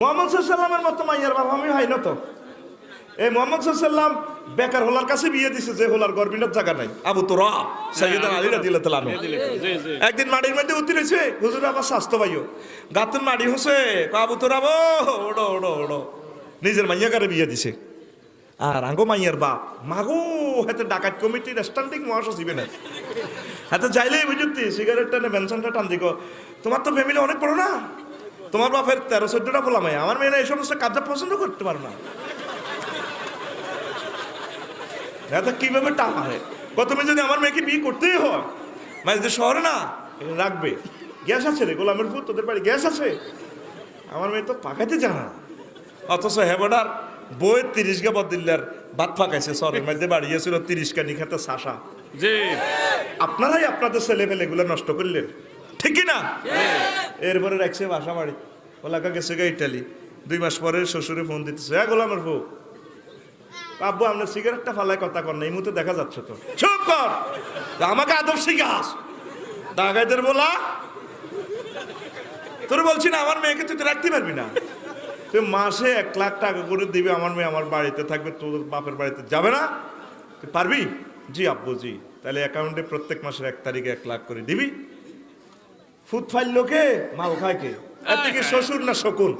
মোহাম্মদ সাল্লামের মতো মাইয়ার বাবা আমি হয় না তো। এই মোহাম্মদ সাল্লাম বেকার হোলার কাছে বিয়ে দিছে, যে হোলার গর্বিনের জায়গা নাই। আবু তোরা সাইয়েদনা আলী রাদিয়াল্লাহু তাআলা একদিন মাটির মধ্যে উতরেছে, হুজুর আবার স্বাস্থ্য ভাইও গাতুন মাটি হচ্ছে, আবু তোরা ওড়ো ওড়ো ওড়ো, নিজের মাইয়াকারে বিয়ে দিছে। আর আঙ্গো মাইয়ার বাপ মাগো হাতে ডাকাত কমিটির স্ট্যান্ডিং মহাসচিব না, হাতে যাইলেই বুঝতে সিগারেট টানে বেনসনটা টান দিক। তোমার তো ফ্যামিলি অনেক বড় না, তোমার বাপের 13-14টা বলা মাই, আমার মেয়েরা এই সমস্ত কাজটা পছন্দ করতে পারে না। কিভাবে টাকা হয় তুমি যদি আমার মেয়েকে বিয়ে করতেই হয়, মানে শহরে না রাখবে, গ্যাস আছে রে গোলামের ফুট, তোদের বাড়ি গ্যাস আছে, আমার মেয়ে তো পাকাইতে জানা। অথচ হেবডার বই 30 গা বদিল্লার ভাত পাকাইছে, শহরের মধ্যে বাড়িয়েছিল 30 কা নিখাতে শাসা। আপনারাই আপনাদের ছেলে পেলে এগুলো নষ্ট করলেন, ঠিক না? এরপরে রাখছে বাসা বাড়ি, ওলাকা গেছে গা ইটালি। 2 মাস পরে শ্বশুরে ফোন দিতেছে, হ্যাঁ গোলামের বউ আব্বু আপনার সিগারেটটা ফালায় কথা কর না, এই মুহূর্তে দেখা যাচ্ছে তো। চুপ কর, আমাকে আদব শিখাস ডাকাইতের বলা। তোর বলছি না আমার মেয়েকে তুই তো রাখতে পারবি না, তুই মাসে 1 লাখ টাকা করে দিবি, আমার মেয়ে আমার বাড়িতে থাকবে, তোর বাপের বাড়িতে যাবে না, তুই পারবি? জি আব্বু জি। তাহলে অ্যাকাউন্টে প্রত্যেক মাসের 1 তারিখে 1 লাখ করে দিবি। ফুট ফাইল লোকে মাল খায় কে? এর থেকে শ্বশুর না শকুন?